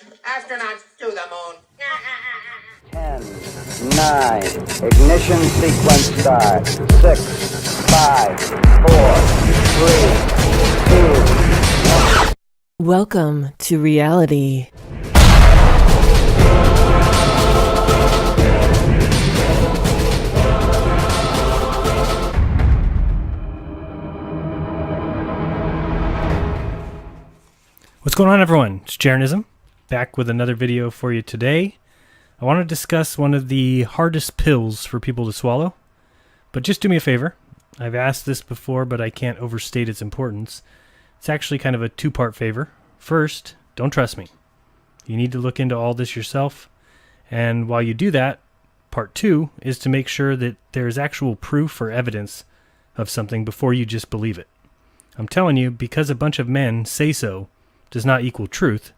Astronauts to the moon. 10, 9, ignition sequence start. 6, 5, 4, 3, 2. Welcome to reality. What's going on, everyone? It's Jeranism, back with another video for you today. I want to discuss one of the hardest pills for people to swallow, but just do me a favor. I've asked this before, but I can't overstate its importance. It's actually kind of a two-part favor. First, don't trust me. You need to look into all this yourself, and while you do that, part two is to make sure that there's actual proof or evidence of something before you just believe it. I'm telling you, because a bunch of men say so does not equal truth.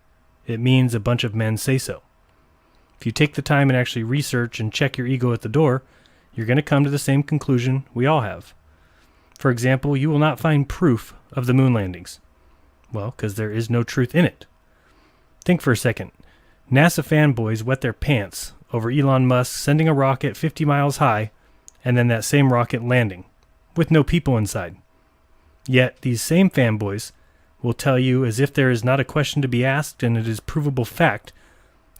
It means a bunch of men say so. If you take the time and actually research and check your ego at the door, you're going to come to the same conclusion we all have. For example, you will not find proof of the moon landings. Well, because there is no truth in it. Think for a second. NASA fanboys wet their pants over Elon Musk sending a rocket 50 miles high and then that same rocket landing, with no people inside. Yet these same fanboys will tell you, as if there is not a question to be asked and it is provable fact,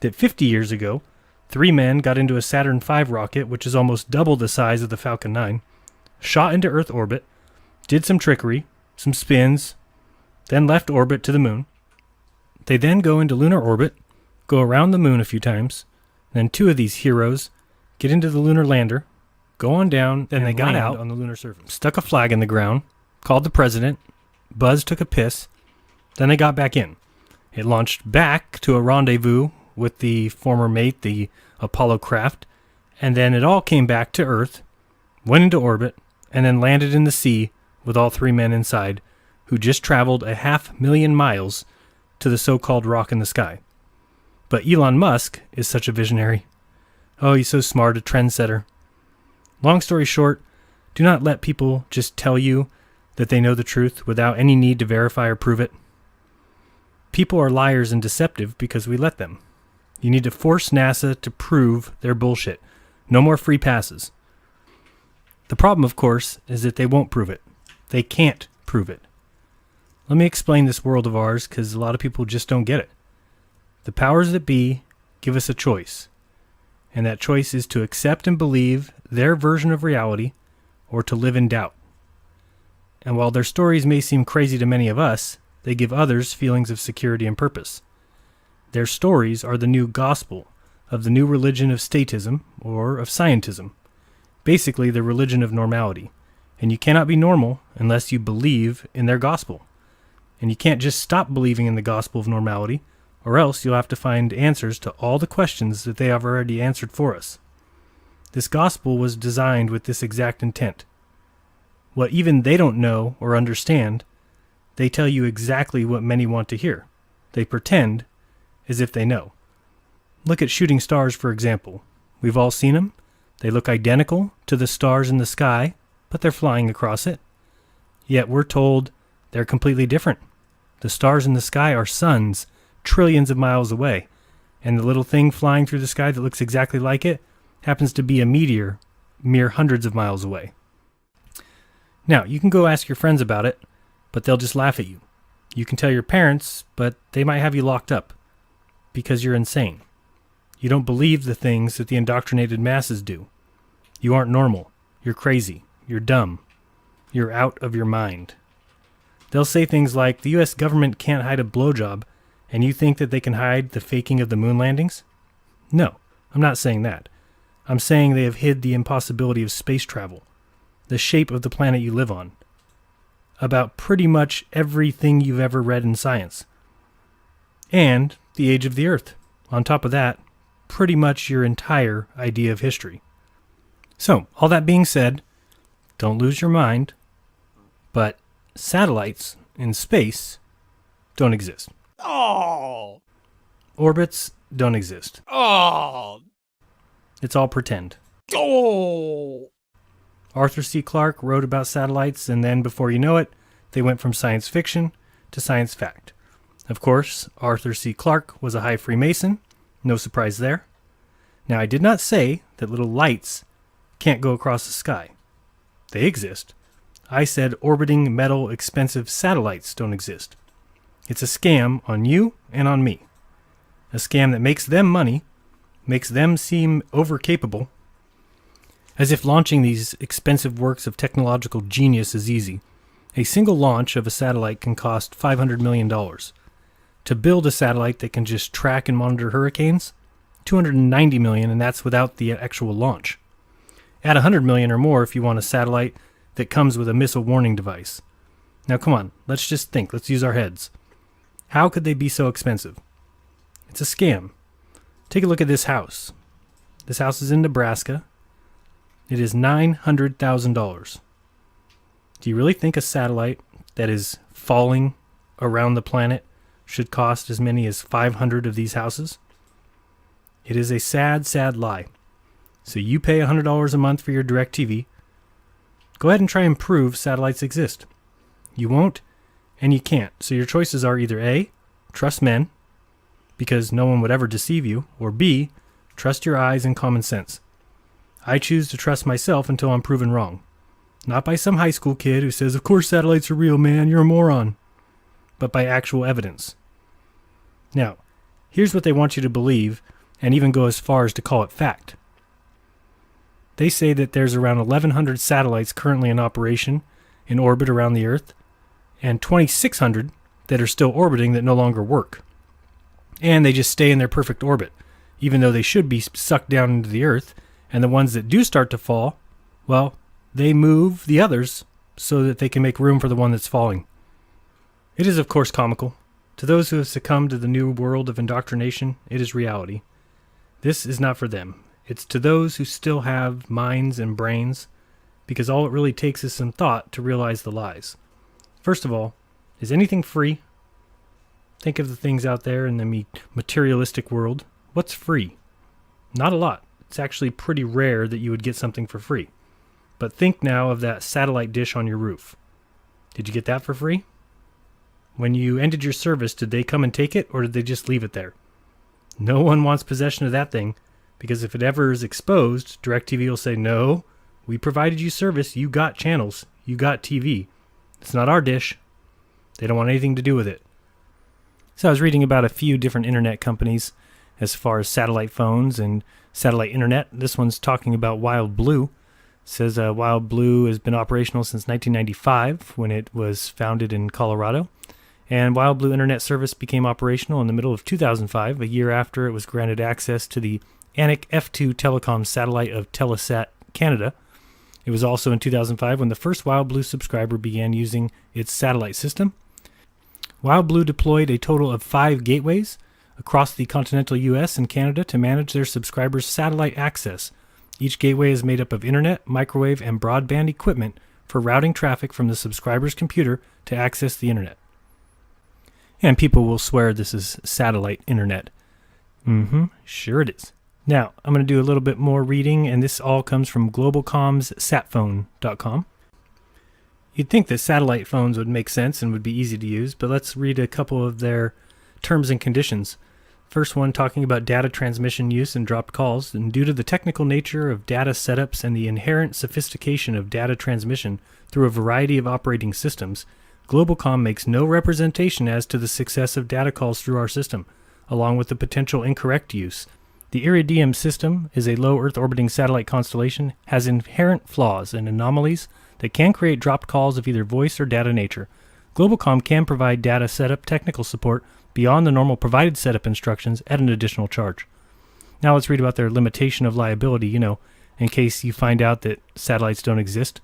that 50 years ago, 3 men got into a Saturn V rocket, which is almost double the size of the Falcon 9, shot into Earth orbit, did some trickery, some spins, then left orbit to the moon. They then go into lunar orbit, go around the moon a few times, then 2 of these heroes get into the lunar lander, go on down, then they got out on the lunar surface, stuck a flag in the ground, called the president, Buzz took a piss, then they got back in. It launched back to a rendezvous with the former mate, the Apollo craft, and then it all came back to Earth, went into orbit, and then landed in the sea with all 3 men inside, who just traveled 500,000 miles to the so-called rock in the sky. But Elon Musk is such a visionary. Oh, he's so smart, a trendsetter. Long story short, do not let people just tell you that they know the truth without any need to verify or prove it. People are liars and deceptive because we let them. You need to force NASA to prove their bullshit. No more free passes. The problem, of course, is that they won't prove it. They can't prove it. Let me explain this world of ours, because a lot of people just don't get it. The powers that be give us a choice, and that choice is to accept and believe their version of reality or to live in doubt. And while their stories may seem crazy to many of us, they give others feelings of security and purpose. Their stories are the new gospel of the new religion of statism, or of scientism. Basically, the religion of normality. And you cannot be normal unless you believe in their gospel. And you can't just stop believing in the gospel of normality, or else you'll have to find answers to all the questions that they have already answered for us. This gospel was designed with this exact intent. What even they don't know or understand, they tell you exactly what many want to hear. They pretend as if they know. Look at shooting stars, for example. We've all seen them. They look identical to the stars in the sky, but they're flying across it. Yet we're told they're completely different. The stars in the sky are suns trillions of miles away, and the little thing flying through the sky that looks exactly like it happens to be a meteor mere hundreds of miles away. Now, you can go ask your friends about it, but they'll just laugh at you. You can tell your parents, but they might have you locked up because you're insane. You don't believe the things that the indoctrinated masses do. You aren't normal. You're crazy. You're dumb. You're out of your mind. They'll say things like, the U.S. government can't hide a blowjob, and you think that they can hide the faking of the moon landings? No, I'm not saying that. I'm saying they have hid the impossibility of space travel, the shape of the planet you live on, about pretty much everything you've ever read in science, and the age of the Earth. On top of that, pretty much your entire idea of history. So, all that being said, don't lose your mind, but satellites in space don't exist. Oh! Orbits don't exist. Oh! It's all pretend. Oh! Arthur C. Clarke wrote about satellites, and then before you know it, they went from science fiction to science fact. Of course, Arthur C. Clarke was a high Freemason. No surprise there. Now, I did not say that little lights can't go across the sky. They exist. I said orbiting metal expensive satellites don't exist. It's a scam on you and on me. A scam that makes them money, makes them seem overcapable, as if launching these expensive works of technological genius is easy. A single launch of a satellite can cost $500 million. To build a satellite that can just track and monitor hurricanes, $290 million, and that's without the actual launch. Add $100 million or more if you want a satellite that comes with a missile warning device. Now come on, let's just think, let's use our heads. How could they be so expensive? It's a scam. Take a look at this house. This house is in Nebraska. It is $900,000. Do you really think a satellite that is falling around the planet should cost as many as 500 of these houses? It is a sad, sad lie. So you pay $100 a month for your DirecTV. Go ahead and try and prove satellites exist. You won't, and you can't. So your choices are either A, trust men, because no one would ever deceive you, or B, trust your eyes and common sense. I choose to trust myself until I'm proven wrong. Not by some high school kid who says, of course satellites are real, man, you're a moron. But by actual evidence. Now, here's what they want you to believe, and even go as far as to call it fact. They say that there's around 1,100 satellites currently in operation in orbit around the Earth, and 2,600 that are still orbiting that no longer work. And they just stay in their perfect orbit, even though they should be sucked down into the Earth, and the ones that do start to fall, well, they move the others so that they can make room for the one that's falling. It is, of course, comical. To those who have succumbed to the new world of indoctrination, it is reality. This is not for them. It's to those who still have minds and brains, because all it really takes is some thought to realize the lies. First of all, is anything free? Think of the things out there in the materialistic world. What's free? Not a lot. It's actually pretty rare that you would get something for free. But think now of that satellite dish on your roof. Did you get that for free? When you ended your service, did they come and take it, or did they just leave it there? No one wants possession of that thing, because if it ever is exposed, DirecTV will say, no, we provided you service, you got channels, you got TV. It's not our dish. They don't want anything to do with it. So I was reading about a few different internet companies as far as satellite phones and satellite internet. This one's talking about Wild Blue. It says Wild Blue has been operational since 1995 when it was founded in Colorado. And Wild Blue Internet service became operational in the middle of 2005, a year after it was granted access to the Anik F2 telecom satellite of Telesat Canada. It was also in 2005 when the first Wild Blue subscriber began using its satellite system. Wild Blue deployed a total of 5 gateways across the continental U.S. and Canada to manage their subscribers' satellite access. Each gateway is made up of internet, microwave, and broadband equipment for routing traffic from the subscriber's computer to access the internet. And people will swear this is satellite internet. Sure it is. Now, I'm going to do a little bit more reading, and this all comes from globalcomssatphone.com. You'd think that satellite phones would make sense and would be easy to use, but let's read a couple of their terms and conditions. First one talking about data transmission use and dropped calls, and due to the technical nature of data setups and the inherent sophistication of data transmission through a variety of operating systems, Globalcom makes no representation as to the success of data calls through our system, along with the potential incorrect use. The Iridium system is a low Earth orbiting satellite constellation, has inherent flaws and anomalies that can create dropped calls of either voice or data nature. Globalcom can provide data setup technical support beyond the normal provided setup instructions at an additional charge. Now let's read about their limitation of liability, in case you find out that satellites don't exist.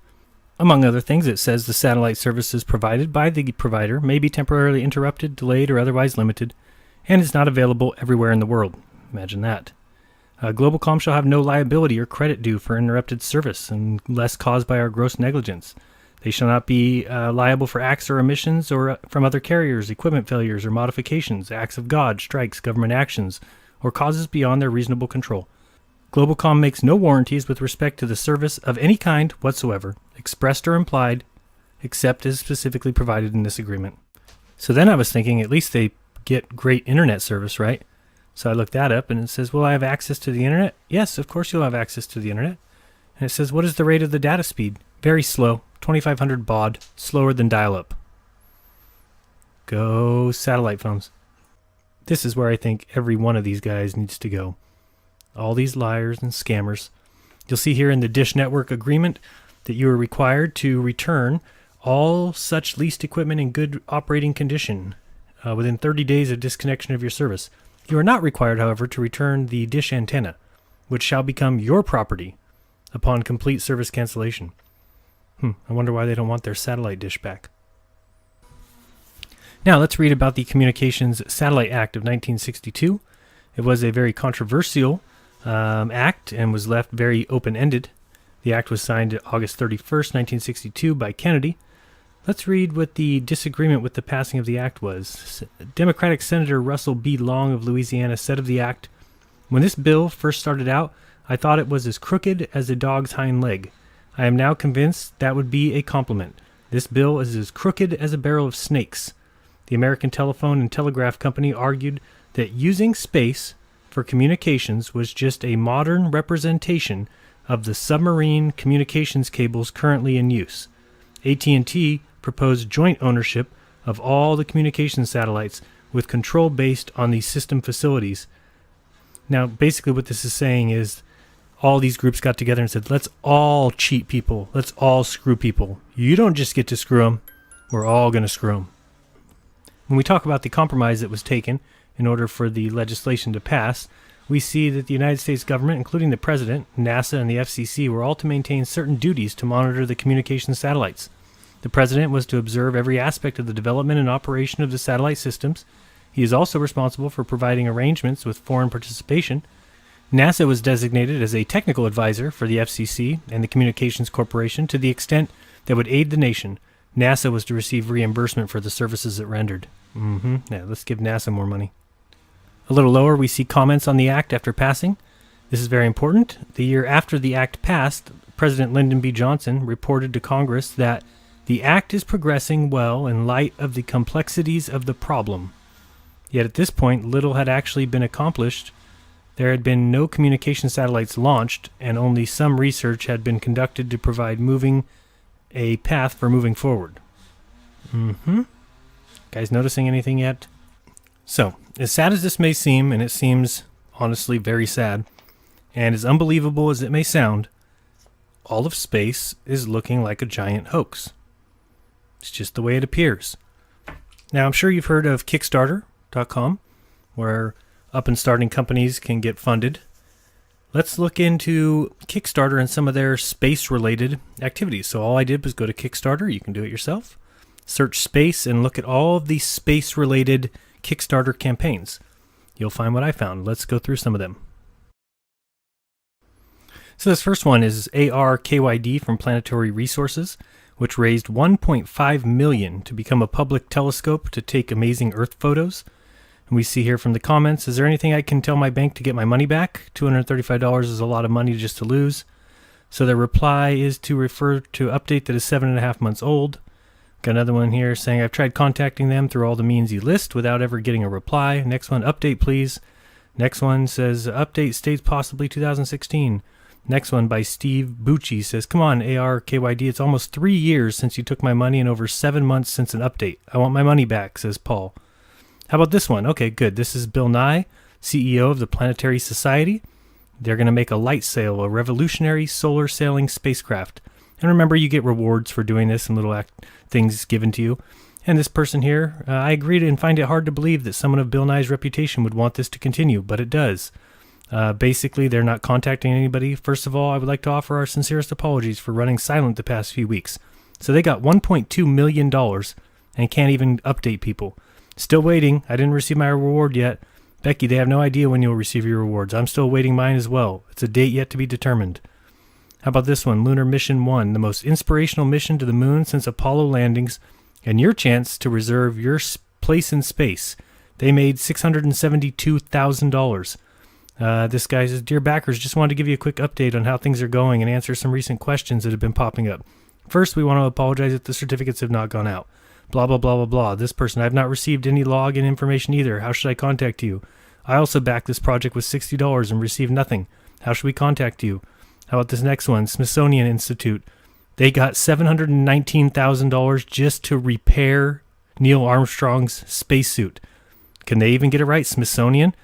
Among other things, it says the satellite services provided by the provider may be temporarily interrupted, delayed, or otherwise limited, and is not available everywhere in the world. Imagine that. Globalcom shall have no liability or credit due for interrupted service unless caused by our gross negligence. They shall not be liable for acts or omissions or from other carriers, equipment failures or modifications, acts of God, strikes, government actions, or causes beyond their reasonable control. Globalcom makes no warranties with respect to the service of any kind whatsoever, expressed or implied, except as specifically provided in this agreement. So then I was thinking, at least they get great internet service, right? So I looked that up, and it says, will I have access to the internet? Yes, of course you'll have access to the internet. And it says, what is the rate of the data speed? Very slow, 2500 baud, slower than dial-up. Go satellite phones. This is where I think every one of these guys needs to go. All these liars and scammers. You'll see here in the Dish Network agreement that you are required to return all such leased equipment in good operating condition within 30 days of disconnection of your service. You are not required, however, to return the dish antenna, which shall become your property upon complete service cancellation. I wonder why they don't want their satellite dish back. Now let's read about the Communications Satellite Act of 1962. It was a very controversial act and was left very open-ended. The act was signed August 31st, 1962 by Kennedy. Let's read what the disagreement with the passing of the act was. Democratic Senator Russell B. Long of Louisiana said of the act, when this bill first started out, I thought it was as crooked as a dog's hind leg. I am now convinced that would be a compliment. This bill is as crooked as a barrel of snakes. The American Telephone and Telegraph Company argued that using space for communications was just a modern representation of the submarine communications cables currently in use. AT&T proposed joint ownership of all the communication satellites with control based on these system facilities. Now, basically what this is saying is all these groups got together and said, let's all cheat people. Let's all screw people. You don't just get to screw them. We're all going to screw them. When we talk about the compromise that was taken in order for the legislation to pass, we see that the United States government, including the President, NASA, and the FCC, were all to maintain certain duties to monitor the communication satellites. The President was to observe every aspect of the development and operation of the satellite systems. He is also responsible for providing arrangements with foreign participation. NASA was designated as a technical advisor for the FCC and the Communications Corporation to the extent that would aid the nation. NASA was to receive reimbursement for the services it rendered. Yeah, let's give NASA more money. A little lower, we see comments on the act after passing. This is very important. The year after the act passed, President Lyndon B. Johnson reported to Congress that the act is progressing well in light of the complexities of the problem. Yet at this point, little had actually been accomplished. There had been no communication satellites launched, and only some research had been conducted to provide a path for moving forward. Guys noticing anything yet? So, as sad as this may seem, and it seems honestly very sad, and as unbelievable as it may sound, all of space is looking like a giant hoax. It's just the way it appears. Now, I'm sure you've heard of Kickstarter.com, where up and starting companies can get funded. Let's look into Kickstarter and some of their space-related activities. So all I did was go to Kickstarter. You can do it yourself. Search space and look at all of these space-related Kickstarter campaigns. You'll find what I found. Let's go through some of them. So this first one is ARKYD from Planetary Resources, which raised $1.5 million to become a public telescope to take amazing Earth photos. And we see here from the comments, is there anything I can tell my bank to get my money back? $235 is a lot of money just to lose. So their reply is to refer to update that is 7.5 months old. Got another one here saying, I've tried contacting them through all the means you list without ever getting a reply. Next one, update please. Next one says, update states possibly 2016. Next one by Steve Bucci says, come on, ARKYD, it's almost 3 years since you took my money and over 7 months since an update. I want my money back, says Paul. How about this one? Okay, good. This is Bill Nye, CEO of the Planetary Society. They're going to make a light sail, a revolutionary solar sailing spacecraft. And remember, you get rewards for doing this and little things given to you. And this person here, I agree and find it hard to believe that someone of Bill Nye's reputation would want this to continue, but it does. Basically, they're not contacting anybody. First of all, I would like to offer our sincerest apologies for running silent the past few weeks. So they got $1.2 million and can't even update people. Still waiting. I didn't receive my reward yet. Becky, they have no idea when you'll receive your rewards. I'm still awaiting mine as well. It's a date yet to be determined. How about this one? Lunar Mission 1, the most inspirational mission to the moon since Apollo landings, and your chance to reserve your place in space. They made $672,000. This guy says, Dear backers, just wanted to give you a quick update on how things are going and answer some recent questions that have been popping up. First, we want to apologize if the certificates have not gone out. Blah, blah, blah, blah, blah. This person, I've not received any login information either. How should I contact you? I also backed this project with $60 and received nothing. How should we contact you? How about this next one? Smithsonian Institute. They got $719,000 just to repair Neil Armstrong's spacesuit. Can they even get it right? Smithsonian?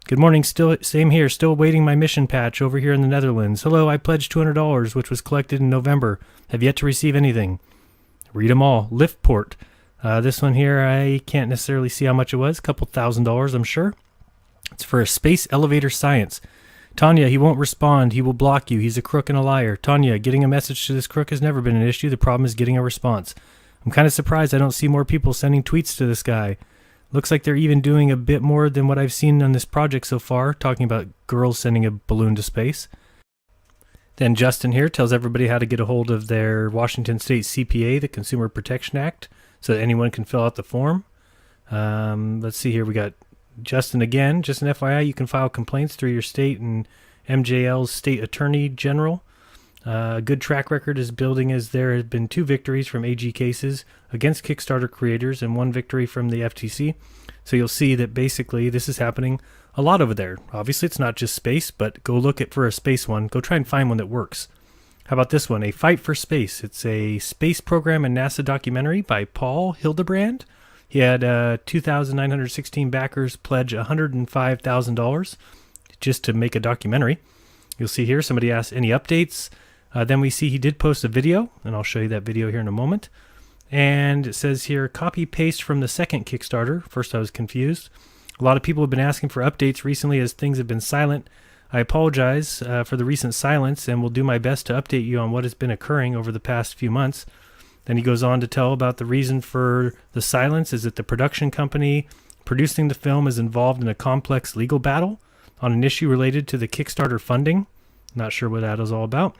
Good morning. Still same here. Still awaiting my mission patch over here in the Netherlands. Hello, I pledged $200, which was collected in November. Have yet to receive anything. Read them all. Liftport. This one here, I can't necessarily see how much it was. A couple $1,000s, I'm sure. It's for a space elevator science. Tanya, he won't respond. He will block you. He's a crook and a liar. Tanya, getting a message to this crook has never been an issue. The problem is getting a response. I'm kind of surprised I don't see more people sending tweets to this guy. Looks like they're even doing a bit more than what I've seen on this project so far, talking about girls sending a balloon to space. Then Justin here tells everybody how to get a hold of their Washington State CPA, the Consumer Protection Act, so that anyone can fill out the form. Let's see here. We got Justin again. Just an FYI, you can file complaints through your state and MJL's state attorney general. A good track record is building as there have been 2 victories from AG cases against Kickstarter creators and 1 victory from the FTC. So you'll see that basically this is happening a lot over there. Obviously, it's not just space, but go look for a space one. Go try and find one that works. How about this one? A Fight for Space. It's a space program and NASA documentary by Paul Hildebrand. He had 2,916 backers pledge $105,000 just to make a documentary. You'll see here somebody asked any updates. Then we see he did post a video, and I'll show you that video here in a moment. And it says here, copy paste from the second Kickstarter. First I was confused. A lot of people have been asking for updates recently as things have been silent. I apologize for the recent silence and will do my best to update you on what has been occurring over the past few months. Then he goes on to tell about the reason for the silence is that the production company producing the film is involved in a complex legal battle on an issue related to the Kickstarter funding. Not sure what that is all about.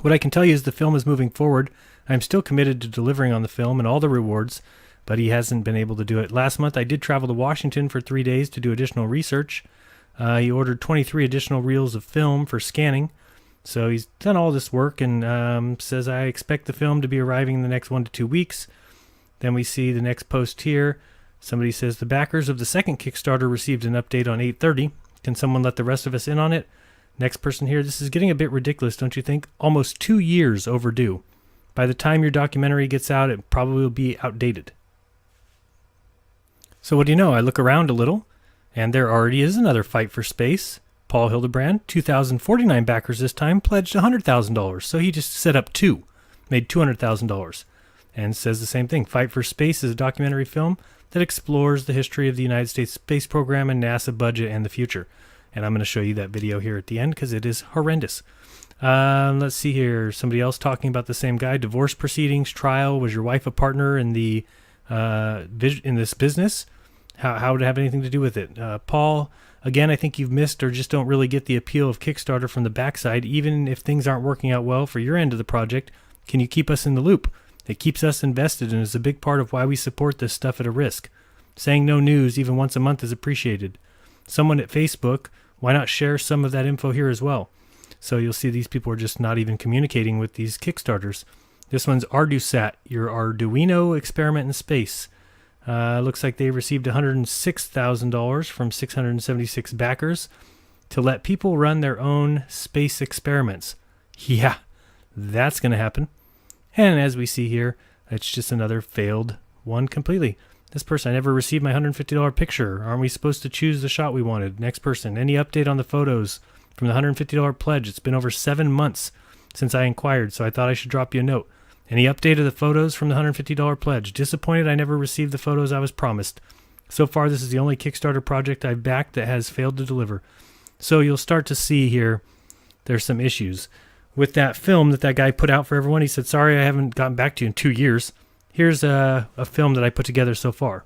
What I can tell you is the film is moving forward. I'm still committed to delivering on the film and all the rewards, but he hasn't been able to do it. Last month I did travel to Washington for 3 days to do additional research. He ordered 23 additional reels of film for scanning. So he's done all this work and says, I expect the film to be arriving in the next 1 to 2 weeks. Then we see the next post here. Somebody says, the backers of the second Kickstarter received an update on 8/30. Can someone let the rest of us in on it? Next person here. This is getting a bit ridiculous, don't you think? Almost 2 years overdue. By the time your documentary gets out, it probably will be outdated. So what do you know? I look around a little, and there already is another Fight for Space. Paul Hildebrand, 2,049 backers this time, pledged $100,000. So he just set up 2, made $200,000, and says the same thing. Fight for Space is a documentary film that explores the history of the United States space program and NASA budget and the future. And I'm going to show you that video here at the end because it is horrendous. Let's see here. Somebody else talking about the same guy. Divorce proceedings, trial. Was your wife a partner in the in this business? How would it have anything to do with it? Paul, again, I think you've missed or just don't really get the appeal of Kickstarter from the backside. Even if things aren't working out well for your end of the project, can you keep us in the loop? It keeps us invested and is a big part of why we support this stuff at a risk. Saying no news even once a month is appreciated. Someone at Facebook, why not share some of that info here as well? So you'll see these people are just not even communicating with these Kickstarters. This one's ArduSat, your Arduino experiment in space. Looks like they received $106,000 from 676 backers to let people run their own space experiments. Yeah, that's going to happen. And as we see here, it's just another failed one completely. This person, I never received my $150 picture. Aren't we supposed to choose the shot we wanted? Next person, any update on the photos from the $150 pledge? It's been over 7 months since I inquired, so I thought I should drop you a note. Any update of the photos from the $150 pledge? Disappointed I never received the photos I was promised. So far, this is the only Kickstarter project I've backed that has failed to deliver. So you'll start to see here there's some issues. With that film that guy put out for everyone, he said, sorry I haven't gotten back to you in 2 years. Here's a film that I put together so far.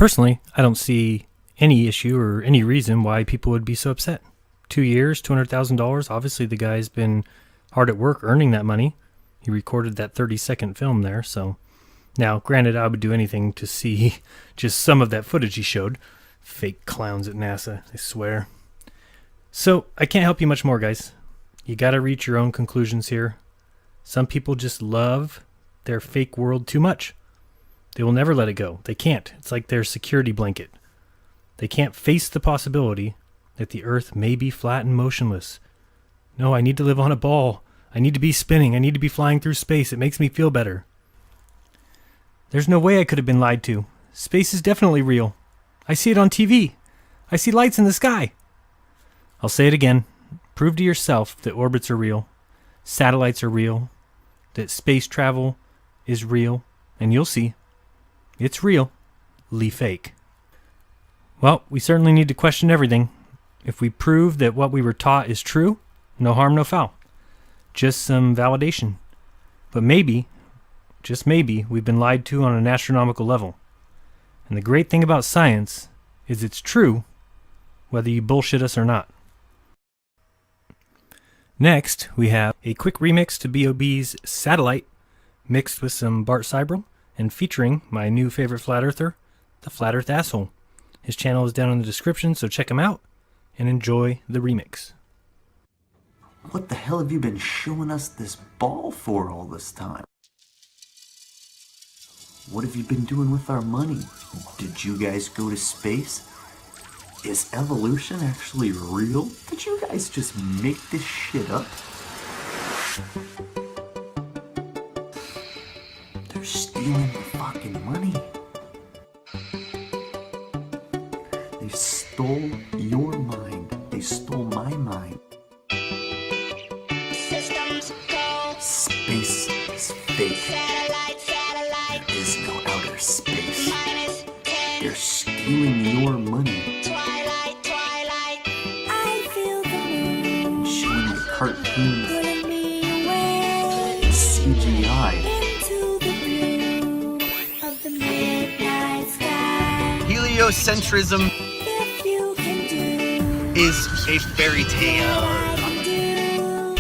Personally, I don't see any issue or any reason why people would be so upset. 2 years, $200,000. Obviously, the guy's been hard at work earning that money. He recorded that 30-second film there. So now, granted, I would do anything to see just some of that footage he showed. Fake clowns at NASA, I swear. So I can't help you much more, guys. You got to reach your own conclusions here. Some people just love their fake world too much. They will never let it go. They can't. It's like their security blanket. They can't face the possibility that the Earth may be flat and motionless. No, I need to live on a ball. I need to be spinning. I need to be flying through space. It makes me feel better. There's no way I could have been lied to. Space is definitely real. I see it on TV. I see lights in the sky. I'll say it again. Prove to yourself that orbits are real, satellites are real, that space travel is real, and you'll see. It's real. Fake. Well, we certainly need to question everything. If we prove that what we were taught is true, no harm, no foul. Just some validation. But maybe, just maybe, we've been lied to on an astronomical level. And the great thing about science is it's true, whether you bullshit us or not. Next, we have a quick remix to B.O.B.'s Satellite, mixed with some Bart Sibrel, and featuring my new favorite flat earther, the Flat Earth Asshole. His channel is down in the description, so check him out and enjoy the remix. What the hell have you been showing us this ball for all this time? What have you been doing with our money? Did you guys go to space? Is evolution actually real? Did you guys just make this shit up? They're stealing the fucking money. They stole your mind. They stole my mind. Systems go. Space is fake. There is no outer space. They're stealing your money. Twilight, twilight. I feel the moon And showing you cartoons, pulling me away CGI. into the blue of the midnight sky. Heliocentrism If you can do is a fairy tale. what I can do,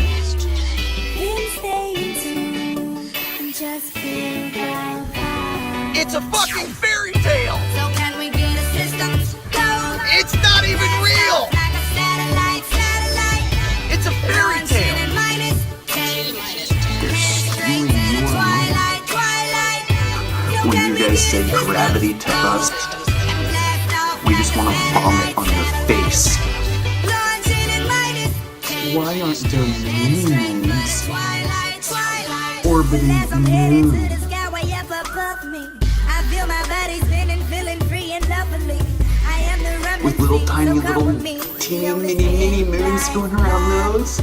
then stay in tune and just feel the vibe. It's a fucking fairy tale. So can we get a systems go? It's not even real. Like a satellite, satellite. It's a fairy tale. Launching in minus 10. They're stealing your money. Twilight, twilight. When you guys say gravity to us, we just want to vomit on your face. Launching in minus 10. Why aren't there moons Twilight, twilight. orbiting As the I'm heading to moon? the sky way up above me, I feel my body spinning, feeling free and lovely. I am the remedy, With little tiny so come little with me. teeny mini moons going around those?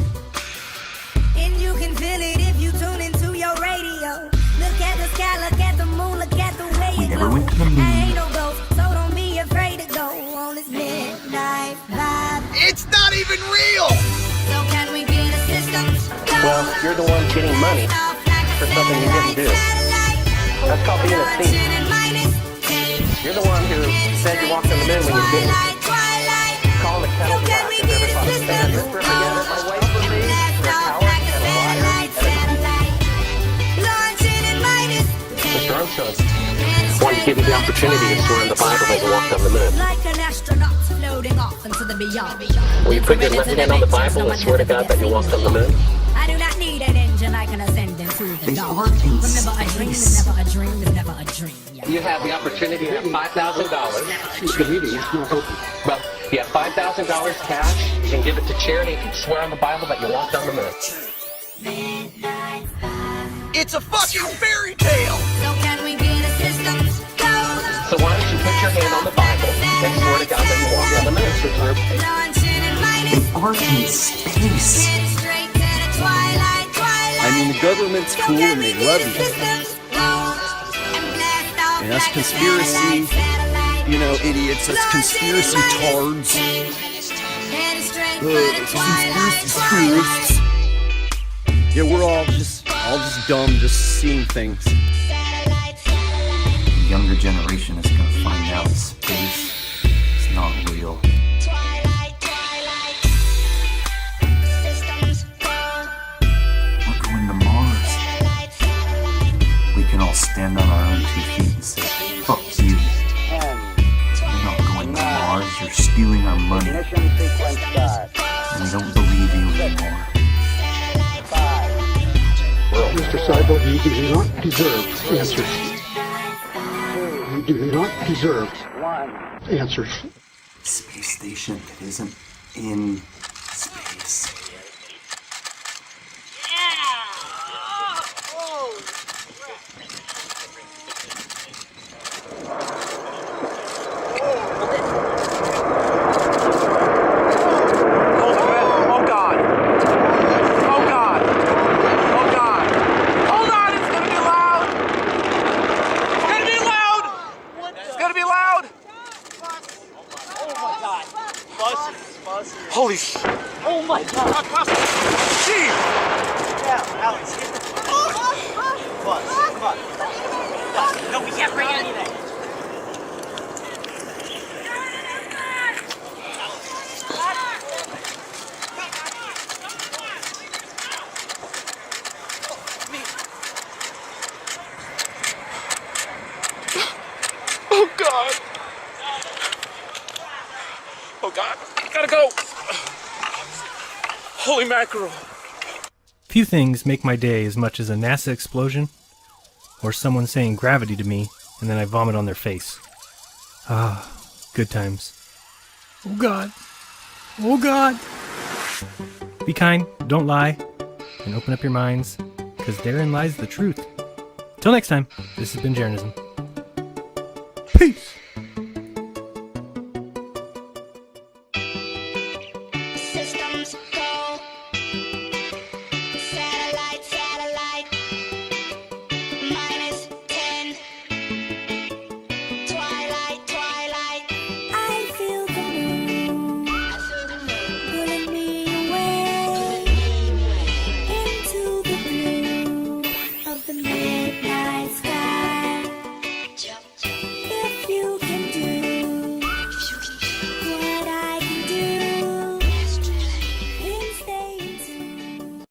And you can feel it if you tune into your radio. Look at the sky, look at the moon, look at the way We it never glows. went to the moon. I ain't no ghost, so don't be afraid to go on this midnight vibe. It's not even real. So can we get a system? Well, you're the one getting money for something you didn't do. That's called being a thief. You're the one who said you walked on the moon when you didn't. Calling the kettle black if ever thought to stand your propaganda away from me. You're a coward and a liar Mr. Armstrong wanted to give you the opportunity to swear in the Bible that you walked on the moon. Like an astronaut floating off into the beyond. Will you put your left hand on the Bible and swear to God that you walked on the moon? I do not need an engine, I can ascend into the They dark. are in Remember, a dream is space. never a dream, is never a dream. Yeah. You have the opportunity to have $5,000. Well, you have $5,000 cash. You can give it to charity. You can swear on the Bible that you walked on the moon. It's a fucking fairy tale. So can we get a system? So why don't you put your hand on the Bible and swear to God that you walked on the moon? They are in space. I mean, the government's cool and they love you. And us conspiracy, you know, idiots, us conspiracy tards, conspiracy theorists. Yeah, we're all just dumb, just seeing things. The younger generation is going to find out Space is not real. We're going to Mars. We can all stand on our own 2 feet and say, fuck you. You're not going to Mars, you're stealing our money. And we don't believe you anymore. Mr. Seibel, you do not deserve answers. You do not deserve answers. Space station that isn't in space. Holy sh! Oh my god! Gee! Yeah, Alex, get the bus. Come on. No, we can't bring anything. Oh god! Oh god! Gotta go! Holy mackerel! Few things make my day as much as a NASA explosion or someone saying gravity to me and then I vomit on their face. Ah, good times. Oh God. Oh God. Be kind, don't lie, and open up your minds, because therein lies the truth. Till next time, this has been Jeranism. Peace! Systems go. Satellite. -10. Twilight. I feel the moon pulling me away into the blue of the midnight sky. If you can do what I can do, then stay in tune.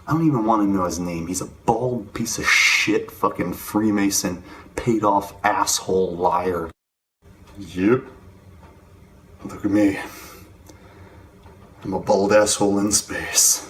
I don't even want to know his name. He's a bald piece of shit, fucking Freemason, paid off asshole liar. Yep. Look at me. I'm a bald asshole in space.